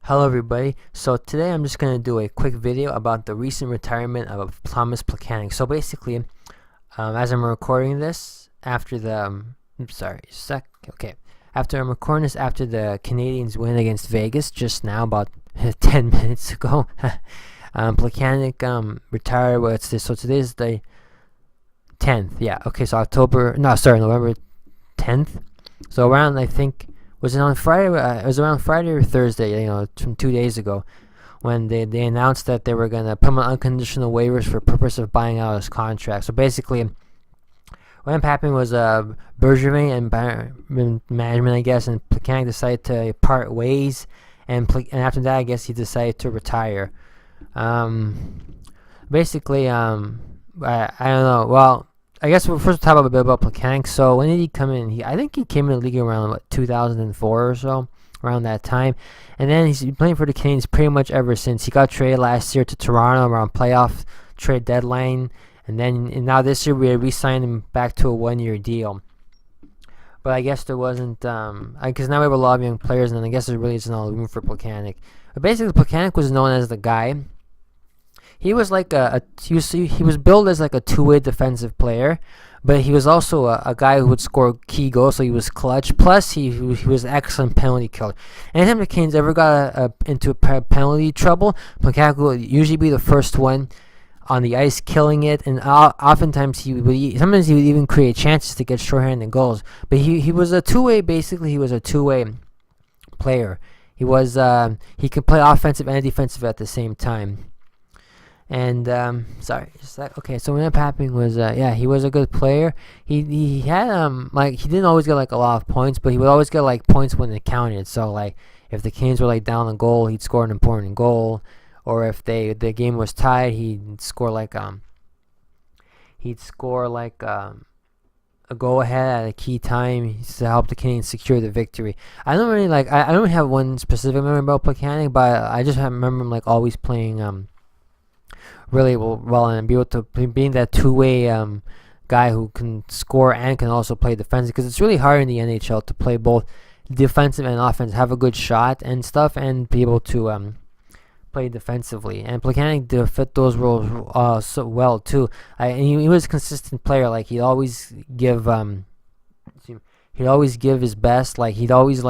Hello everybody. So today I'm just going to do a quick video about the recent retirement of Tomas Plekanec. So basically, as I'm recording this after the after I'm recording this after the Canadiens win against Vegas just now about 10 minutes ago, Plekanec retired. What's this? So today's the 10th. Yeah. Okay. So November 10th. So around, I think, was it on Friday? It was around Friday or Thursday, from 2 days ago, when they announced that they were going to put him on unconditional waivers for purpose of buying out his contract. So basically, what happened was Bergevin and management, I guess, and Plekanec decided to part ways, and after that, I guess he decided to retire. Basically, I don't know. Well, I guess we'll first talk a bit about Plekanec. So when did he come in? I think he came in the league around 2004 or so, around that time. And then he's been playing for the Canadiens pretty much ever since. He got traded last year to Toronto around playoff trade deadline. And now this year we re-signed him back to a 1-year deal. But I guess there wasn't, because now we have a lot of young players, and I guess there really isn't all room for Plekanec. But basically, Plekanec was known as the guy. He was like he was billed as like a two-way defensive player, but he was also a guy who would score key goals, so he was clutch. Plus, he was an excellent penalty killer. Anytime the Canes ever got into penalty trouble, Plekanec would usually be the first one on the ice, killing it, and oftentimes sometimes he would even create chances to get shorthanded goals. But he was a two-way. Basically, he was a two-way player. He could play offensive and defensive at the same time. And so what ended up happening was he was a good player. He had he didn't always get like a lot of points, but he would always get like points when it counted. So like if the Canes were like down a goal, he'd score an important goal, or if the game was tied, he'd score like a goal ahead at a key time to help the Canadiens secure the victory. I don't really I don't have one specific memory about Plekanec, but I just remember him like always playing really well and be able to being that two-way guy who can score and can also play defensive, because it's really hard in the NHL to play both defensive and offense, have a good shot and stuff, and be able to play defensively. And Plekanec did fit those roles so well too. And he was a consistent player. Like he'd always give his best. Like he'd always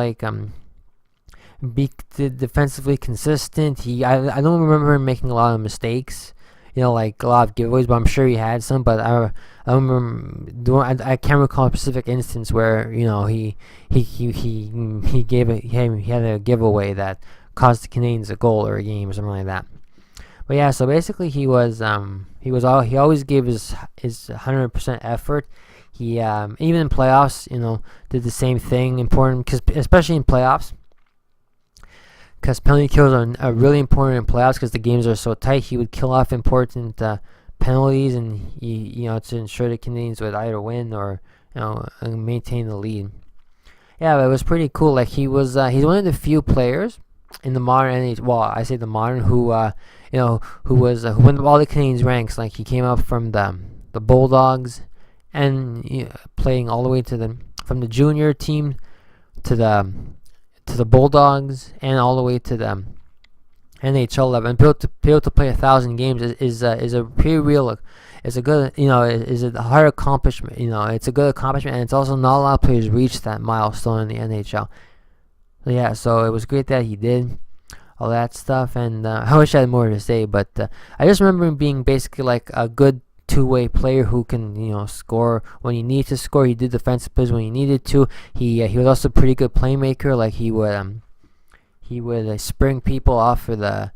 be defensively consistent. I don't remember him making a lot of mistakes, like a lot of giveaways, but I'm sure he had some. But I remember I can't recall a specific instance where he had a giveaway that caused the Canadiens a goal or a game or something like that. But yeah, so basically he always gave his 100% effort. He even in playoffs, did the same thing. Important, because especially in playoffs, because penalty kills are really important in playoffs because the games are so tight. He would kill off important penalties, and to ensure the Canadiens would either win or maintain the lead. Yeah, but it was pretty cool. Like he's one of the few players in the modern NHL. Well, I say the modern who won all the Canadiens ranks. Like he came up from the Bulldogs, and playing all the way from the junior team to the Bulldogs, and all the way to the NHL level, and be able to play 1,000 games is a pretty real. It's a good, is a hard accomplishment. It's a good accomplishment, and it's also not a lot of players reach that milestone in the NHL. So yeah, so it was great that he did all that stuff, and I wish I had more to say, but I just remember him being basically like a good two-way player who can score when he needed to score. He did defensive plays when he needed to. He was also a pretty good playmaker. Like he would spring people off for the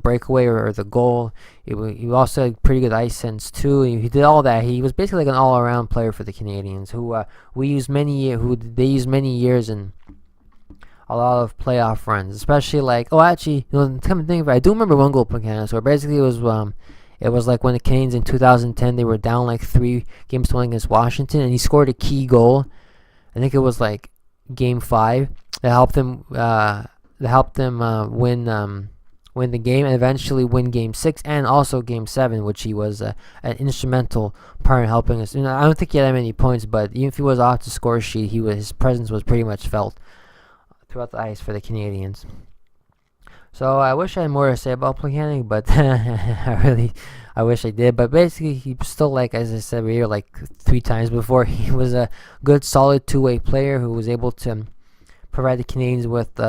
breakaway or the goal. He also had pretty good ice sense too. He did all that. He was basically like an all-around player for the Canadiens, who they used many years in a lot of playoff runs, especially come to think of it, I do remember one goal Plekanec, where basically it was like when the Canadiens in 2010 they were down like 3-1 against Washington, and he scored a key goal. I think it was like Game 5 that helped them win the game, and eventually win Game 6 and also Game 7, which he was an instrumental part in helping us. I don't think he had that many points, but even if he was off the score sheet, his presence was pretty much felt throughout the ice for the Canadiens. So I wish I had more to say about Plekanec, but I wish I did. But basically, he still, like as I said here, like 3 times before, he was a good, solid two-way player who was able to provide the Canadiens with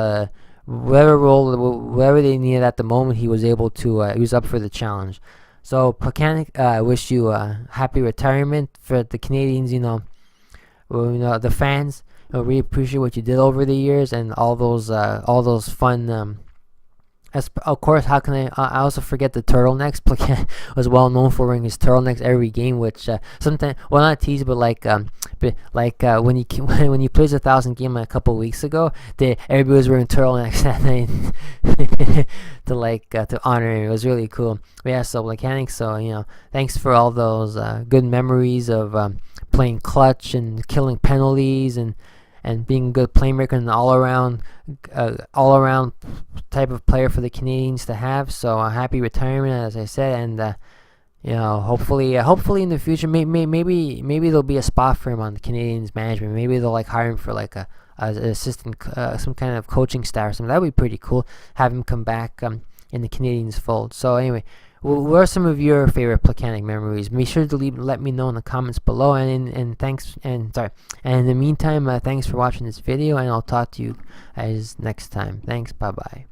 whatever role, whatever they needed at the moment. He was able to. He was up for the challenge. So Plekanec, I wish you a happy retirement for the Canadiens. The fans. Really appreciate what you did over the years and all those fun. Of course, how can I also forget the turtlenecks? Plekanec was well known for wearing his turtlenecks every game, which sometimes, well, not tease, but when he plays 1,000 game a couple weeks ago, everybody was wearing turtlenecks that night to honor him. It was really cool. But yeah, so Plekanec, thanks for all those good memories of playing clutch and killing penalties and being a good playmaker and all around type of player for the Canadiens to have. So a happy retirement, as I said, and hopefully in the future, maybe there'll be a spot for him on the Canadiens management. Maybe they'll hire him for an assistant, some kind of coaching staff or something. That would be pretty cool. Have him come back in the Canadiens fold. So anyway. What are some of your favorite Plekanec memories? Be sure to let me know in the comments below. And thanks. And in the meantime, thanks for watching this video, and I'll talk to you guys next time. Thanks. Bye bye.